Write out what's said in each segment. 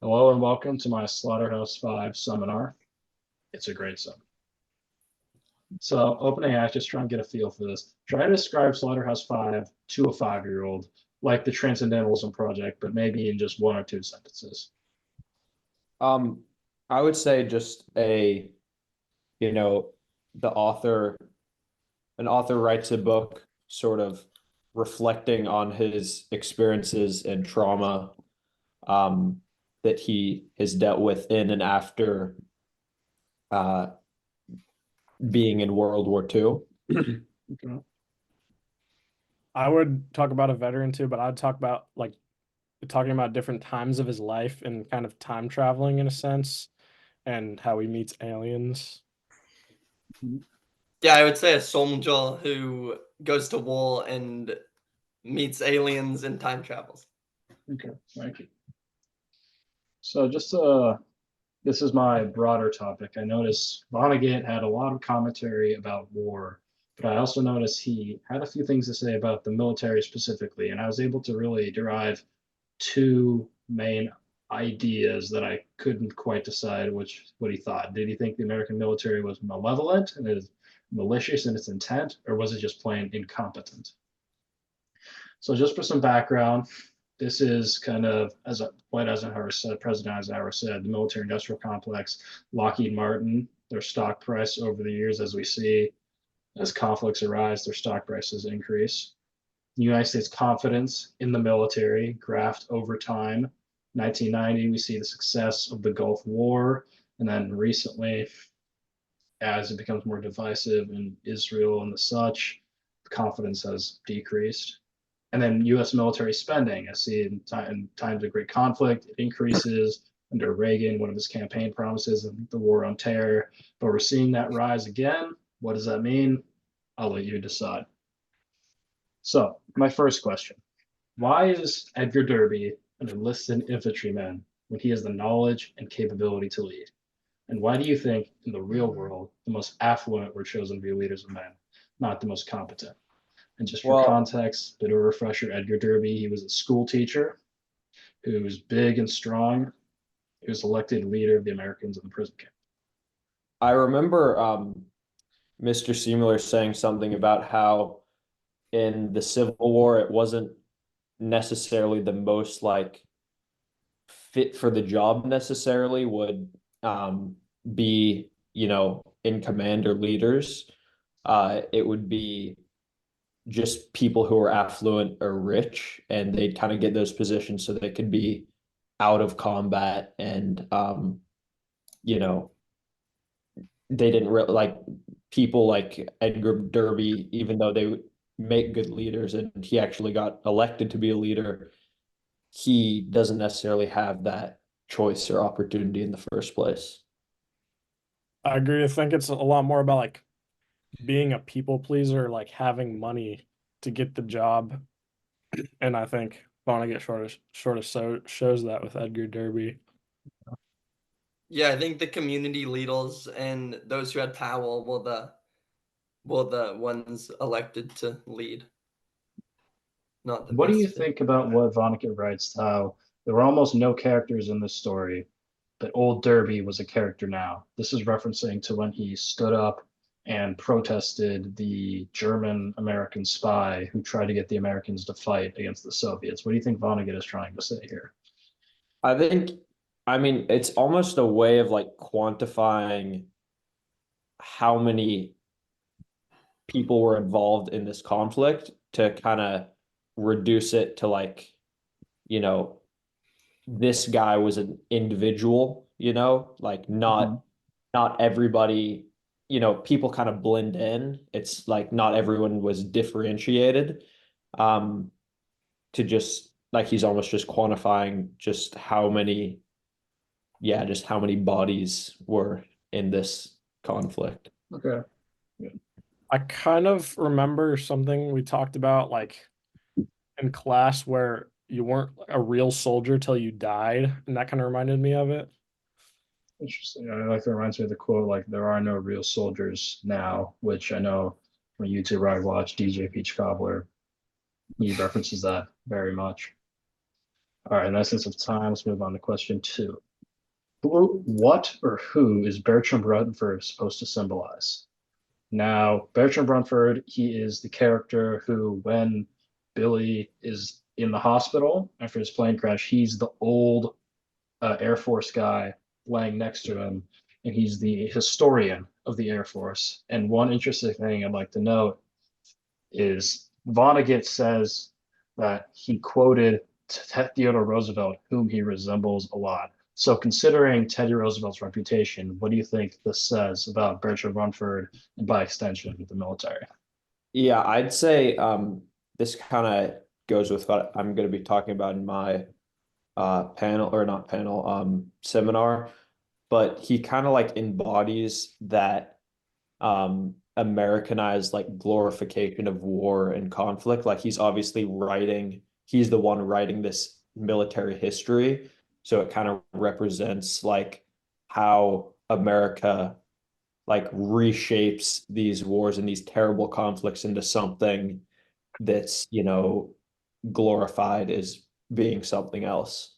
Hello and welcome to my Slaughterhouse 5 seminar. It's a great seminar. So opening act, just try and get a feel for this. Try to describe Slaughterhouse 5 to a 5-year-old, like the Transcendentalism Project, but maybe in just 1 or 2 sentences. Um, I would say just you know, the author, an author writes a book sort of reflecting on his experiences and trauma um, that he has dealt with in and after uh, being in World War II. Okay. I would talk about a veteran too, but I'd talk about like talking about different times of his life and kind of time traveling in a sense and how he meets aliens. Yeah, I would say a soldier who goes to war and meets aliens and time travels. Okay, thank you. So this is my broader topic. I noticed Vonnegut had a lot of commentary about war, but I also noticed he had a few things to say about the military specifically, and I was able to really derive two main ideas that I couldn't quite decide what he thought. Did he think the American military was malevolent and is malicious in its intent, or was it just plain incompetent? So just for some background, this is kind of, as Dwight Eisenhower said, President Eisenhower said, the military industrial complex, Lockheed Martin, their stock price over the years, as we see, as conflicts arise, their stock prices increase. The United States confidence in the military graphed over time. 1990, we see the success of the Gulf War. And then recently, as it becomes more divisive in Israel and the such, the confidence has decreased. And then US military spending, I see in times of great conflict, it increases under Reagan, one of his campaign promises, the war on terror. But we're seeing that rise again. What does that mean? I'll let you decide. So, my first question, why is Edgar Derby an enlisted infantryman when he has the knowledge and capability to lead? And why do you think in the real world, the most affluent were chosen to be leaders of men, not the most competent? And just for Well, context, bit of a refresher, Edgar Derby, he was a school teacher who was big and strong. He was elected leader of the Americans in the prison camp. I remember Mr. Seemler saying something about how in the Civil War it wasn't necessarily the most like fit for the job necessarily would be, in command or leaders. It would be just people who are affluent or rich, and they'd kind of get those positions so they could be out of combat and you know, they didn't really like people like Edgar Derby, even though they make good leaders and he actually got elected to be a leader, he doesn't necessarily have that choice or opportunity in the first place. I agree. I think it's a lot more about like being a people pleaser, like having money to get the job. And I think Vonnegut shows that with Edgar Derby. Yeah, I think the community leaders and those who had power were the ones elected to lead, not the What do you best. think about what Vonnegut writes, how there were almost no characters in this story, but old Derby was a character now? This is referencing to when he stood up and protested the German American spy who tried to get the Americans to fight against the Soviets. What do you think Vonnegut is trying to say here? I think, I mean, it's almost a way of like quantifying how many people were involved in this conflict to kind of reduce it to like, you know, this guy was an individual, like Mhm. not everybody, people kind of blend in. It's like not everyone was differentiated. Um, to just like he's almost just quantifying just how many, yeah, just how many bodies were in this conflict. Okay. I kind of remember something we talked about like in class where you weren't a real soldier till you died, and that kind of reminded me of it. Interesting. I like that reminds me of the quote, like, there are no real soldiers now, which I know from a YouTuber I watch, DJ Peach Cobbler, He references that very much. All right, in essence of time, let's move on to question 2. What or who is Bertram Brunford supposed to symbolize? Now, Bertram Brunford, he is the character who, when Billy is in the hospital after his plane crash, he's the old Air Force guy laying next to him, and he's the historian of the Air Force. And one interesting thing I'd like to note is Vonnegut says that he quoted Theodore Roosevelt, whom he resembles a lot. So, considering Teddy Roosevelt's reputation, what do you think this says about Bertram Rumford and, by extension, the military? Yeah, I'd say this kind of goes with what I'm going to be talking about in my panel, or not panel, seminar. But he kind of like embodies that Americanized like glorification of war and conflict. Like he's obviously writing, he's the one writing this military history. So it kind of represents like how America like reshapes these wars and these terrible conflicts into something that's, glorified as being something else.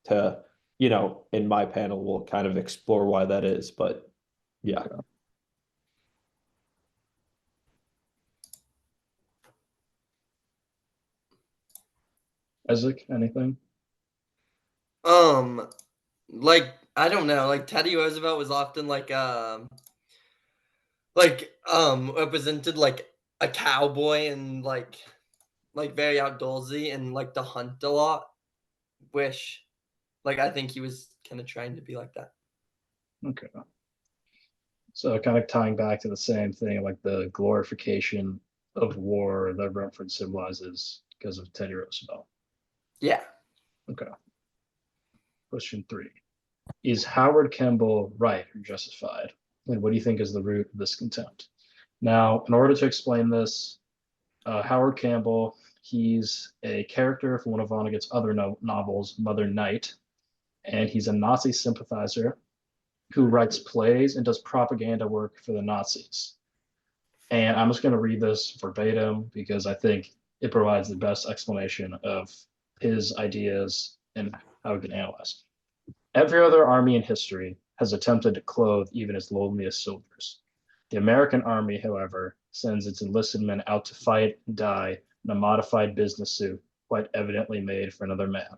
To, in my panel, we'll kind of explore why that is. But yeah. Isaac, anything? Like I don't know, like Teddy Roosevelt was often represented like a cowboy and like very outdoorsy and like to hunt a lot. Wish like I think he was kind of trying to be like that. Okay. So, kind of tying back to the same thing, like the glorification of war that Rumford symbolizes because of Teddy Roosevelt. Yeah. Okay. Question 3. Is Howard Kemble right or justified? And what do you think is the root of this contempt? Now, in order to explain this, Howard Campbell, he's a character from one of Vonnegut's other novels, Mother Night, and he's a Nazi sympathizer who writes plays and does propaganda work for the Nazis. And I'm just going to read this verbatim because I think it provides the best explanation of his ideas and how it can analyze. Every other army in history has attempted to clothe even its loneliest soldiers. The American army, however, sends its enlisted men out to fight and die in a modified business suit, quite evidently made for another man.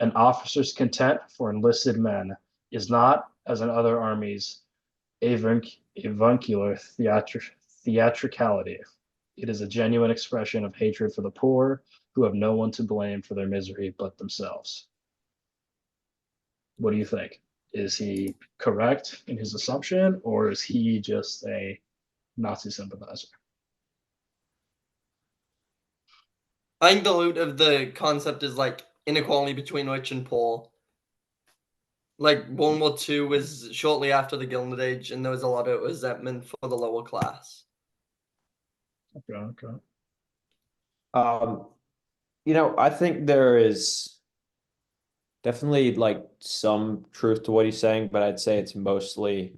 An officer's content for enlisted men is not, as in other armies, avuncular theatricality. It is a genuine expression of hatred for the poor, who have no one to blame for their misery but themselves. What do you think? Is he correct in his assumption, or is he just a Nazi sympathizer? I think the root of the concept is like inequality between rich and poor. Like World War II was shortly after the Gilded Age, and there was a lot of resentment for the lower class. Okay, okay. Um, I think there is definitely like some truth to what he's saying, but I'd say it's mostly,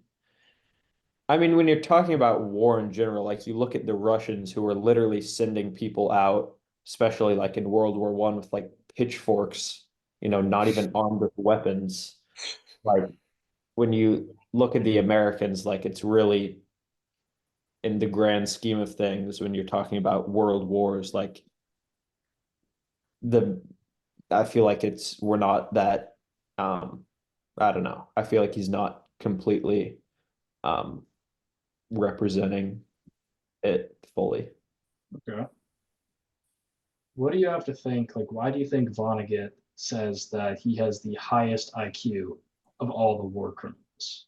I mean, when you're talking about war in general, like you look at the Russians who were literally sending people out, especially like in World War One with like pitchforks, not even armed with weapons. Like when you look at the Americans, like it's really in the grand scheme of things, when you're talking about world wars, like the I feel like we're not that I don't know. I feel like he's not completely um representing it fully. Okay. What do you have to think? Like, why do you think Vonnegut says that he has the highest IQ of all the war criminals?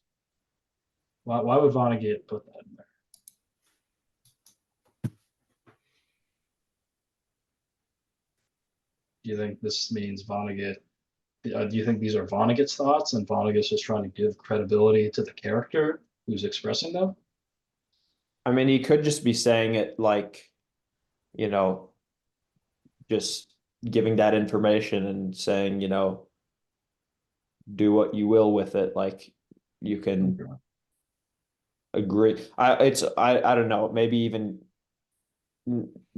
Why would Vonnegut put that in there? Do you think this means Vonnegut? Do you think these are Vonnegut's thoughts and Vonnegut's just trying to give credibility to the character who's expressing them? I mean, he could just be saying it like, you know, just giving that information and saying, do what you will with it. Like you can Okay. agree. I don't know, maybe even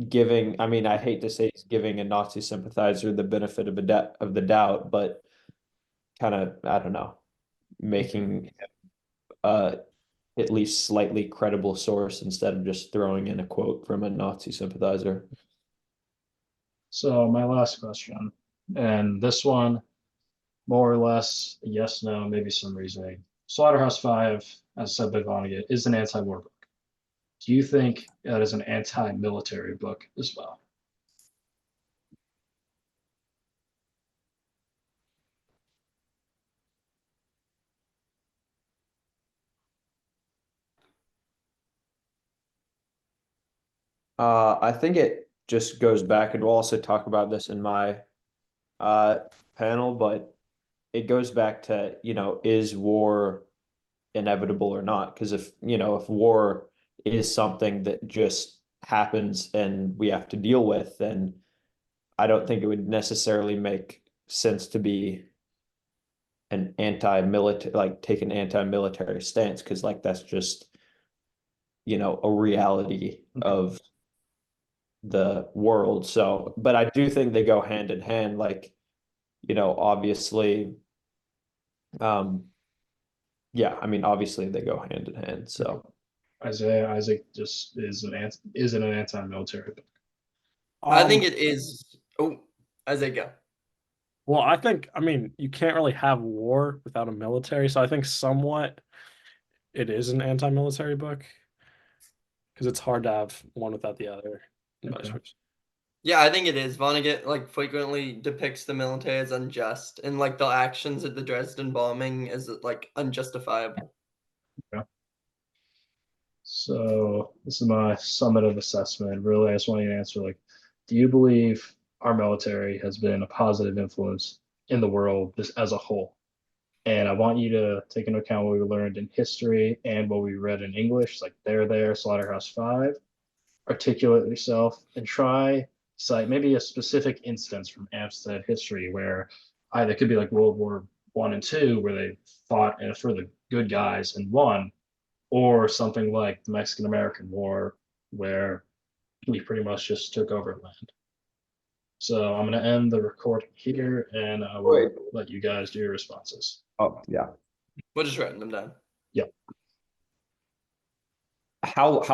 giving, I mean, I hate to say he's giving a Nazi sympathizer the benefit of the doubt, but kind of, I don't know, making at least slightly credible source instead of just throwing in a quote from a Nazi sympathizer. So my last question, and this one, more or less, yes, no, maybe some reasoning. Slaughterhouse-Five, as said by Vonnegut, is an anti-war book. Do you think that is an anti-military book as well? I think it just goes back, and we'll also talk about this in my uh panel, but it goes back to, is war inevitable or not? Because if war is something that just happens and we have to deal with, then I don't think it would necessarily make sense to be an anti-military, like take an anti-military stance, because like that's just, a reality of the world. So, but I do think they go hand in hand, like, obviously, yeah, I mean, obviously they go hand in hand. So Isaac just isn't an anti-military book. I think Um, it is. Oh, as they go. well, I mean, you can't really have war without a military, so I think somewhat it is an anti-military book because it's hard to have one without the other, and vice Okay. versa. Yeah, I think it is. Vonnegut like frequently depicts the military as unjust, and like the actions at the Dresden bombing as like unjustifiable. So this is my summative assessment. Really, I just want you to answer like, do you believe our military has been a positive influence in the world just as a whole? And I want you to take into account what we learned in history and what we read in English, like there, Slaughterhouse-Five. Articulate yourself and try cite maybe a specific instance from Amstead history where either it could be like World War One and Two, where they fought for the good guys and won, or something like the Mexican American War, where we pretty much just took over land. So I'm going to end the recording here and I will Wait. let you guys do your responses. Oh, yeah. We're just writing them down. Yep. How